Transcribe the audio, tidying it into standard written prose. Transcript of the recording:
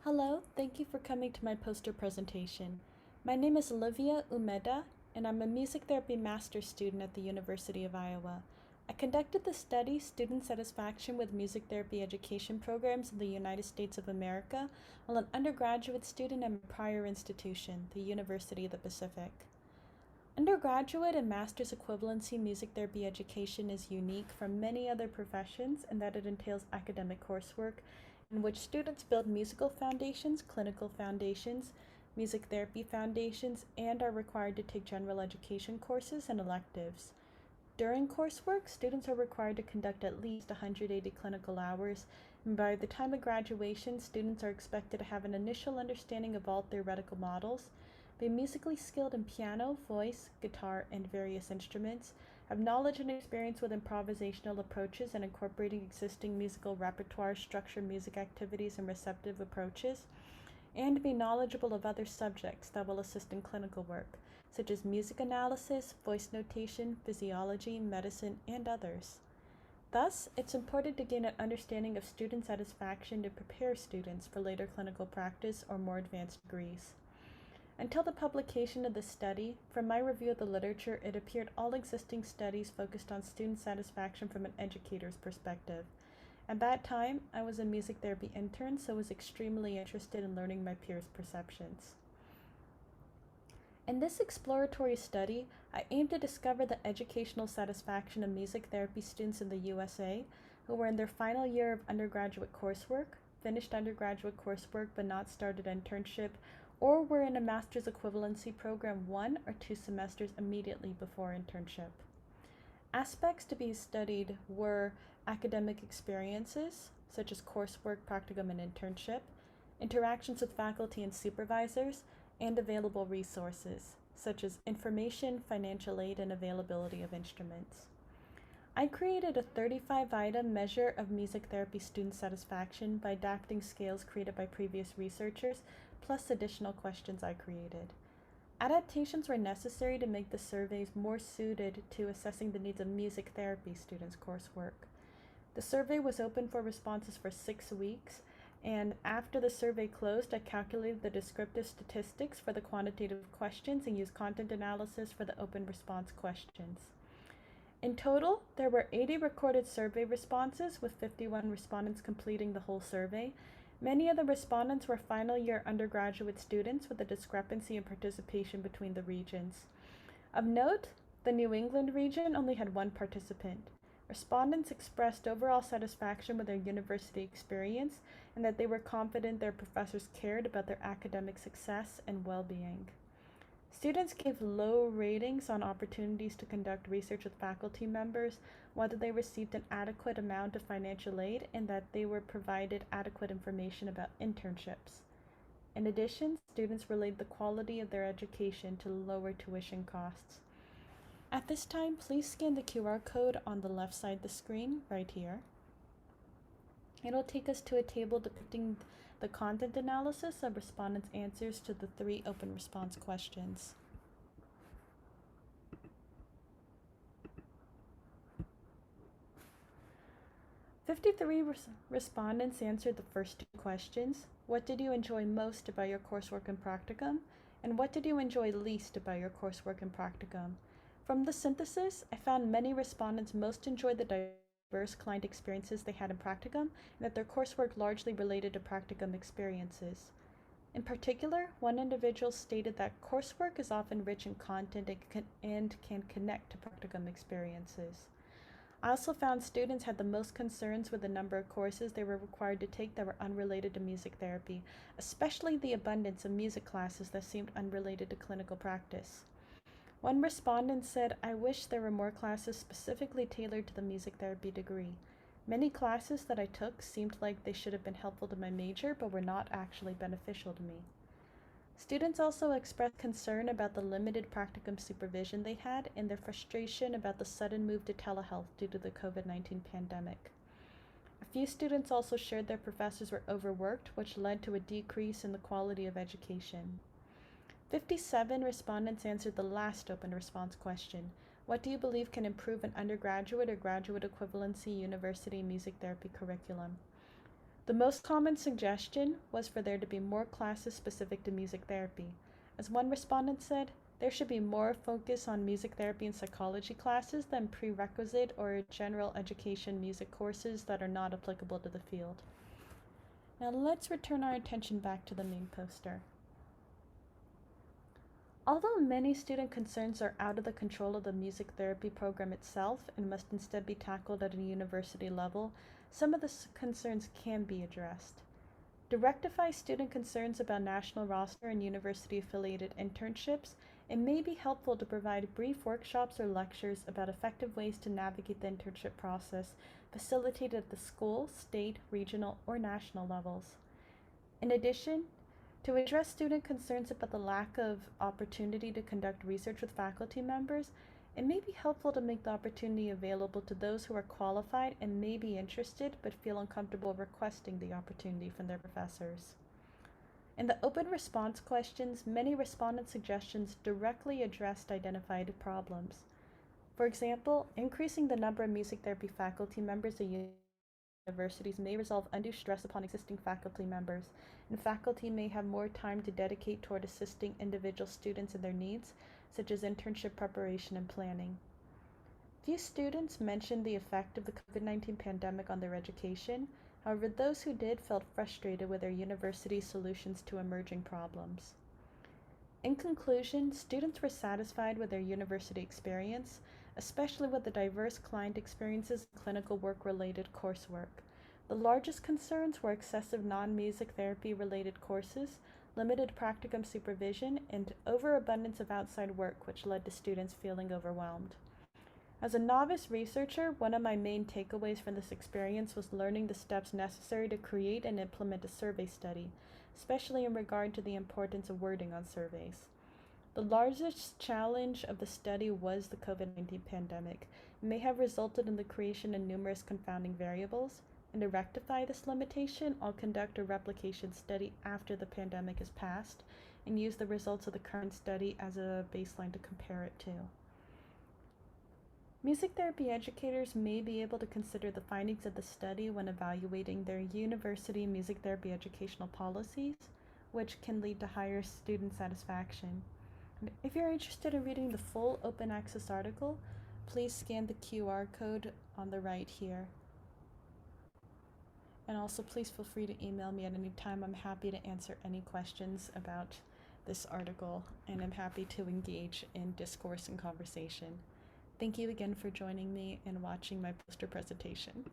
Hello, thank you for coming to my poster presentation. My name is Livia Umeda, and I'm a music therapy master's student at the University of Iowa. I conducted the study Student Satisfaction with Music Therapy Education Programs in the United States of America while an undergraduate student at my prior institution, the University of the Pacific. Undergraduate and master's equivalency music therapy education is unique from many other professions in that it entails academic coursework in which students build musical foundations, clinical foundations, music therapy foundations, and are required to take general education courses and electives. During coursework, students are required to conduct at least 180 clinical hours, and by the time of graduation, students are expected to have an initial understanding of all theoretical models, be musically skilled in piano, voice, guitar, and various instruments, have knowledge and experience with improvisational approaches and incorporating existing musical repertoire, structured music activities, and receptive approaches, and be knowledgeable of other subjects that will assist in clinical work, such as music analysis, voice notation, physiology, medicine, and others. Thus, it's important to gain an understanding of student satisfaction to prepare students for later clinical practice or more advanced degrees. Until the publication of this study, from my review of the literature, it appeared all existing studies focused on student satisfaction from an educator's perspective. At that time, I was a music therapy intern, so was extremely interested in learning my peers' perceptions. In this exploratory study, I aimed to discover the educational satisfaction of music therapy students in the USA who were in their final year of undergraduate coursework, finished undergraduate coursework but not started internship, or were in a master's equivalency program 1 or 2 semesters immediately before internship. Aspects to be studied were academic experiences, such as coursework, practicum, and internship, interactions with faculty and supervisors, and available resources, such as information, financial aid, and availability of instruments. I created a 35-item measure of music therapy student satisfaction by adapting scales created by previous researchers, plus additional questions I created. Adaptations were necessary to make the surveys more suited to assessing the needs of music therapy students' coursework. The survey was open for responses for 6 weeks, and after the survey closed, I calculated the descriptive statistics for the quantitative questions and used content analysis for the open response questions. In total, there were 80 recorded survey responses, with 51 respondents completing the whole survey. Many of the respondents were final year undergraduate students, with a discrepancy in participation between the regions. Of note, the New England region only had one participant. Respondents expressed overall satisfaction with their university experience and that they were confident their professors cared about their academic success and well-being. Students gave low ratings on opportunities to conduct research with faculty members, whether they received an adequate amount of financial aid, and that they were provided adequate information about internships. In addition, students relayed the quality of their education to lower tuition costs. At this time, please scan the QR code on the left side of the screen, right here. It'll take us to a table depicting the content analysis of respondents' answers to the 3 open response questions. Fifty-three respondents answered the first 2 questions. What did you enjoy most about your coursework and practicum? And what did you enjoy least about your coursework and practicum? From the synthesis, I found many respondents most enjoyed the diverse client experiences they had in practicum, and that their coursework largely related to practicum experiences. In particular, one individual stated that coursework is often rich in content and can connect to practicum experiences. I also found students had the most concerns with the number of courses they were required to take that were unrelated to music therapy, especially the abundance of music classes that seemed unrelated to clinical practice. One respondent said, "I wish there were more classes specifically tailored to the music therapy degree. Many classes that I took seemed like they should have been helpful to my major, but were not actually beneficial to me." Students also expressed concern about the limited practicum supervision they had and their frustration about the sudden move to telehealth due to the COVID-19 pandemic. A few students also shared their professors were overworked, which led to a decrease in the quality of education. 57 respondents answered the last open response question. What do you believe can improve an undergraduate or graduate equivalency university music therapy curriculum? The most common suggestion was for there to be more classes specific to music therapy. As one respondent said, there should be more focus on music therapy and psychology classes than prerequisite or general education music courses that are not applicable to the field. Now let's return our attention back to the main poster. Although many student concerns are out of the control of the music therapy program itself and must instead be tackled at a university level, some of the concerns can be addressed. To rectify student concerns about national roster and university-affiliated internships, it may be helpful to provide brief workshops or lectures about effective ways to navigate the internship process facilitated at the school, state, regional, or national levels. In addition, to address student concerns about the lack of opportunity to conduct research with faculty members, it may be helpful to make the opportunity available to those who are qualified and may be interested but feel uncomfortable requesting the opportunity from their professors. In the open response questions, many respondent suggestions directly addressed identified problems. For example, increasing the number of music therapy faculty members at universities may resolve undue stress upon existing faculty members, and faculty may have more time to dedicate toward assisting individual students in their needs, such as internship preparation and planning. Few students mentioned the effect of the COVID-19 pandemic on their education. However, those who did felt frustrated with their university's solutions to emerging problems. In conclusion, students were satisfied with their university experience, especially with the diverse client experiences and clinical work-related coursework. The largest concerns were excessive non-music therapy-related courses, limited practicum supervision, and overabundance of outside work, which led to students feeling overwhelmed. As a novice researcher, one of my main takeaways from this experience was learning the steps necessary to create and implement a survey study, especially in regard to the importance of wording on surveys. The largest challenge of the study was the COVID-19 pandemic. It may have resulted in the creation of numerous confounding variables, and to rectify this limitation, I'll conduct a replication study after the pandemic is passed and use the results of the current study as a baseline to compare it to. Music therapy educators may be able to consider the findings of the study when evaluating their university music therapy educational policies, which can lead to higher student satisfaction. And if you're interested in reading the full open access article, please scan the QR code on the right here. And also please feel free to email me at any time. I'm happy to answer any questions about this article, and I'm happy to engage in discourse and conversation. Thank you again for joining me and watching my poster presentation.